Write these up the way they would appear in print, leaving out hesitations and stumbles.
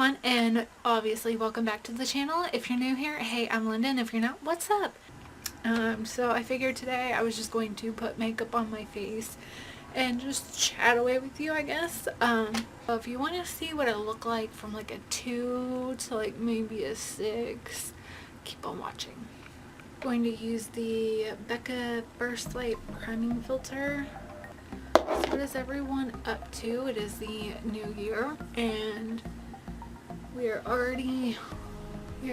everyone, and obviously welcome back to the channel. If you're new here, hey, I'm Linda, and if you're not, what's up? So I figured today I was just going to put makeup on my face and just chat away with you, I guess. So if you want to see what I look like from like a 2 to like maybe a 6, keep on watching. I'm going to use the Becca Burst Light Priming Filter. So what is everyone up to? It is the new year, and we're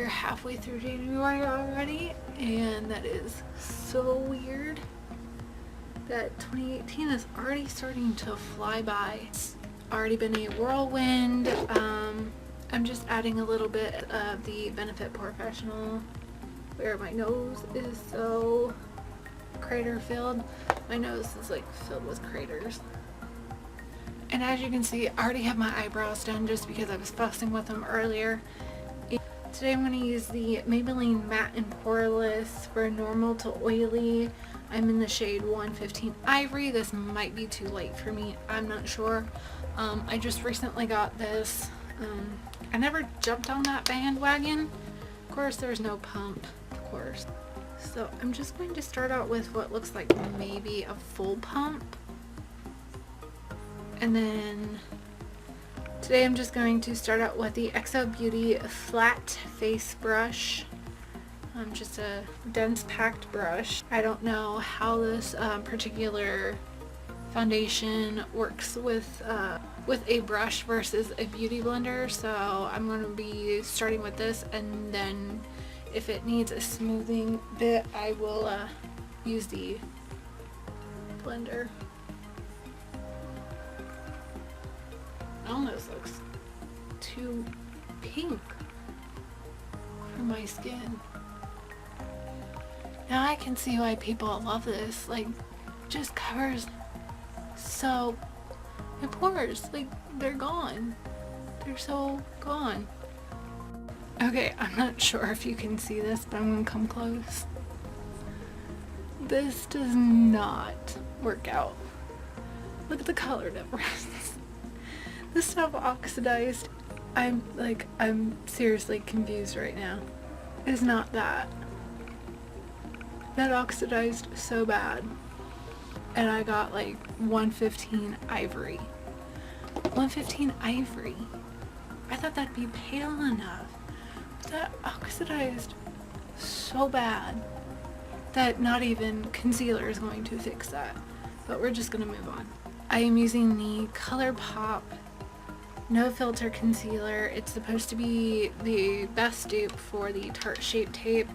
halfway through January already, and that is so weird that 2018 is already starting to fly by. It's already been a whirlwind. I'm just adding a little bit of the Benefit Porefessional where my nose is so crater filled. My nose is like filled with craters. And as you can see, I already have my eyebrows done just because I was fussing with them earlier. Today I'm going to use the Maybelline Matte and Poreless for normal to oily. I'm in the shade 115 Ivory. This might be too light for me. I'm not sure. I just recently got this. I never jumped on that bandwagon. Of course, there's no pump, of course. So I'm just going to start out with what looks like maybe a full pump. And then today I'm just going to start out with the XO Beauty Flat Face Brush. Just a dense packed brush. I don't know how this particular foundation works with a brush versus a beauty blender, so I'm going to be starting with this, and then if it needs a smoothing bit I will use the blender. Oh, this looks too pink for my skin. Now I can see why people love this. Like, just covers so my pores, like, they're gone. They're so gone. Okay, I'm not sure if you can see this, but I'm gonna come close. This does not work out. Look at the color difference. This stuff oxidized. I'm seriously confused right now. It's not that. That oxidized so bad. And I got like 115 Ivory. 115 Ivory. I thought that'd be pale enough. But that oxidized so bad that not even concealer is going to fix that. But we're just gonna move on. I am using the ColourPop No Filter Concealer. It's supposed to be the best dupe for the Tarte Shape Tape.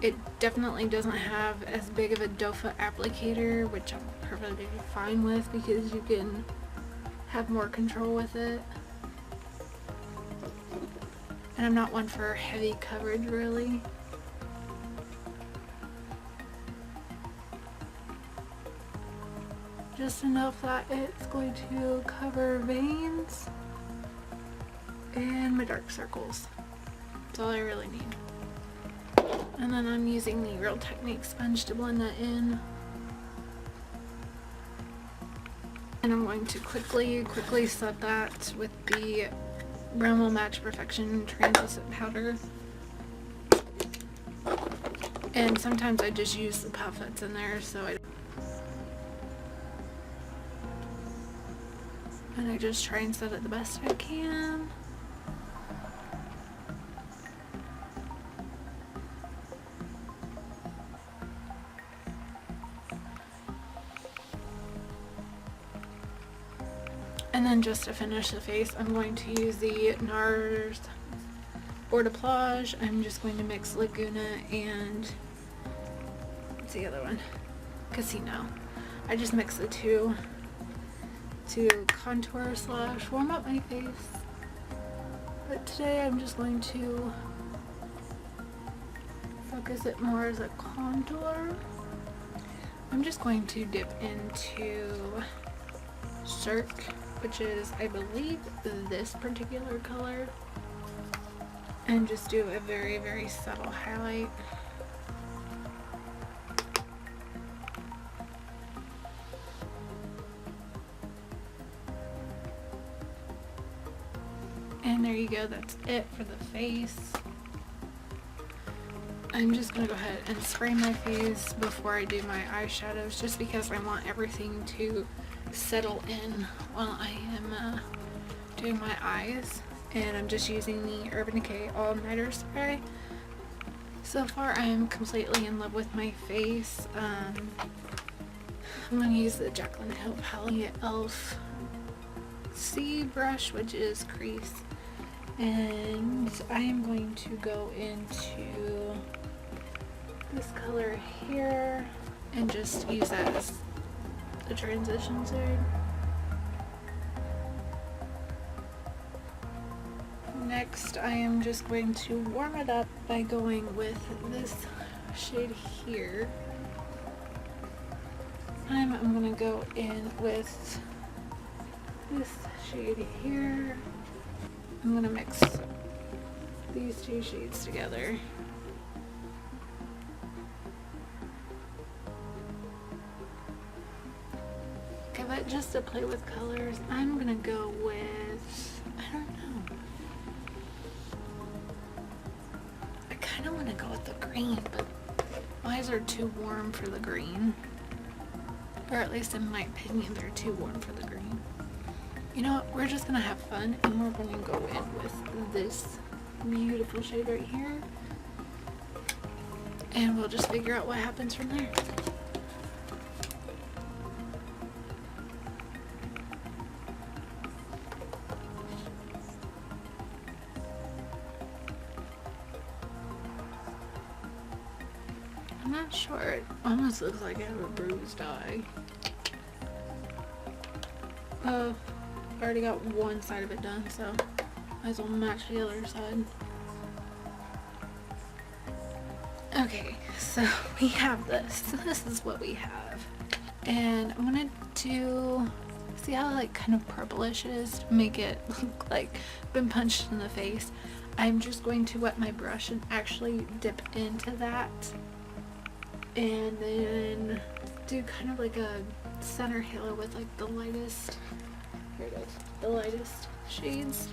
It definitely doesn't have as big of a doe foot applicator, which I'm perfectly fine with because you can have more control with it. And I'm not one for heavy coverage, really. Just enough that it's going to cover veins and my dark circles. That's all I really need. And then I'm using the Real Technique sponge to blend that in. And I'm going to quickly set that with the Rimmel Match Perfection Translucent Powder. And sometimes I just use the puff that's in there, so I just try and set it the best I can. And then just to finish the face, I'm going to use the NARS Eau de Plage. I'm just going to mix Laguna and, what's the other one? Casino. I just mix the two to contour / warm up my face. But today I'm just going to focus it more as a contour. I'm just going to dip into Cirque, which is, I believe, this particular color, and just do a very subtle highlight. And there you go, that's it for the face. I'm just gonna go ahead and spray my face before I do my eyeshadows, just because I want everything to settle in while I am doing my eyes. And I'm just using the Urban Decay All Nighter Spray. So far I'm completely in love with my face. I'm going to use the Jacyln Hill Palette, e.l.f. C brush, which is crease. And I am going to go into this color here and just use that as the transition shade. Next, I am just going to warm it up by going with this shade here. I'm going to go in with this shade here. I'm going to mix these two shades together. Okay, but just to play with colors, I'm going to go with, I don't know. I kind of want to go with the green, but my eyes are too warm for the green. Or at least in my opinion, they're too warm for the green. You know what, we're just gonna have fun and we're gonna go in with this beautiful shade right here. And we'll just figure out what happens from there. I'm not sure, it almost looks like I have a bruised eye. I already got one side of it done, so might as well match the other side. Okay, so we have this. This is what we have. And I'm gonna do, see how like kind of purplish it is to make it look like been punched in the face. I'm just going to wet my brush and actually dip into that. And then do kind of like a center halo with like the lightest, here it is, the lightest shades.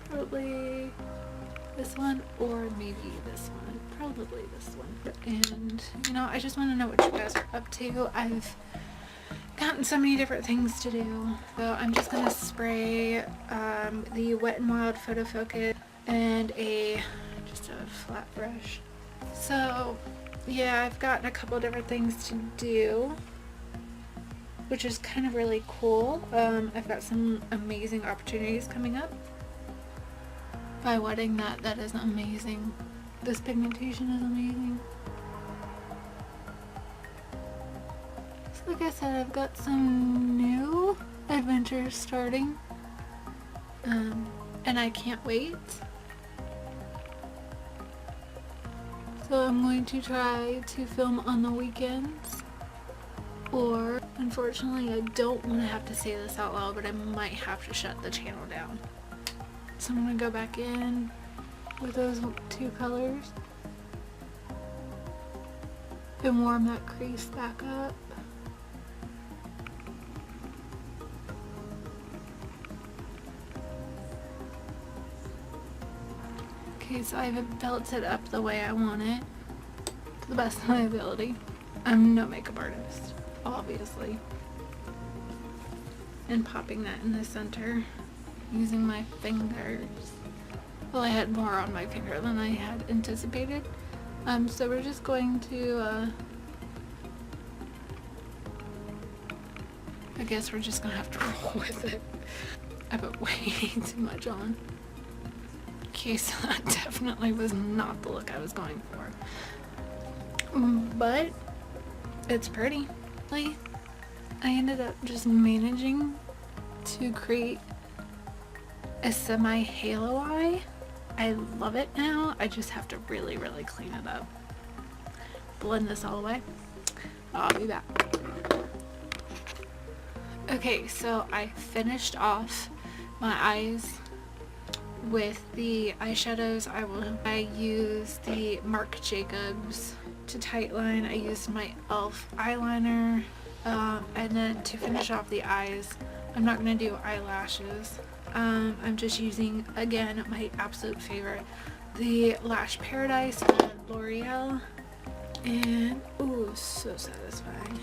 Probably this one or maybe this one. Probably this one. And you know, I just want to know what you guys are up to. I've gotten so many different things to do. So I'm just going to spray the Wet n Wild Photo Focus and just a flat brush. So yeah, I've gotten a couple different things to do, which is kind of really cool. I've got some amazing opportunities coming up. By wetting that is amazing. This pigmentation is amazing. So like I said, I've got some new adventures starting. And I can't wait. So I'm going to try to film on the weekends. Or, unfortunately, I don't want to have to say this out loud, but I might have to shut the channel down. So I'm going to go back in with those two colors and warm that crease back up. Okay, so I've built it up the way I want it, to the best of my ability. I'm no makeup artist, obviously. And popping that in the center using my fingers. Well, I had more on my finger than I had anticipated. So we're just going to, I guess we're just gonna have to roll with it. I put way too much on. Okay, so that definitely was not the look I was going for. But it's pretty. I ended up just managing to create a semi-halo eye. I love it now. I just have to really, really clean it up. Blend this all the way. I'll be back. Okay, so I finished off my eyes with the eyeshadows. I used the Marc Jacobs to tightline. I used my e.l.f. eyeliner. And then to finish off the eyes, I'm not going to do eyelashes. I'm just using, again, my absolute favorite, the Lash Paradise from L'Oreal. And, ooh, so satisfying.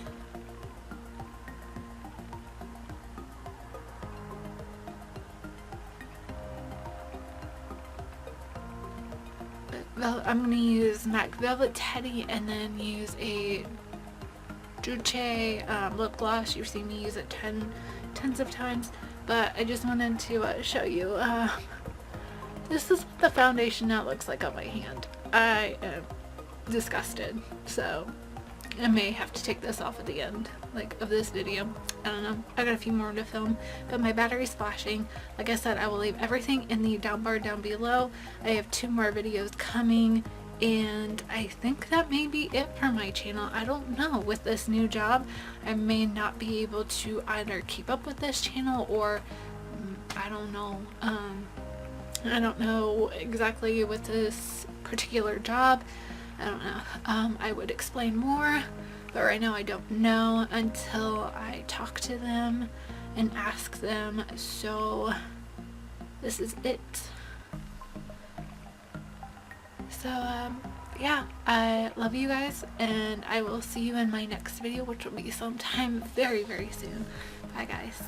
I'm going to use MAC Velvet Teddy and then use a Doucee lip gloss. You've seen me use it tons of times, but I just wanted to show you. This is what the foundation now looks like on my hand. I am disgusted, so I may have to take this off at the end, like, of this video. I don't know. I got a few more to film, but my battery's flashing. Like I said, I will leave everything in the down bar down below. I have 2 more videos coming, and I think that may be it for my channel. I don't know. With this new job, I may not be able to either keep up with this channel or I don't know. I don't know exactly with this particular job. I don't know. I would explain more, but right now I don't know until I talk to them and ask them. So this is it. So yeah, I love you guys, and I will see you in my next video, which will be sometime very soon. Bye guys.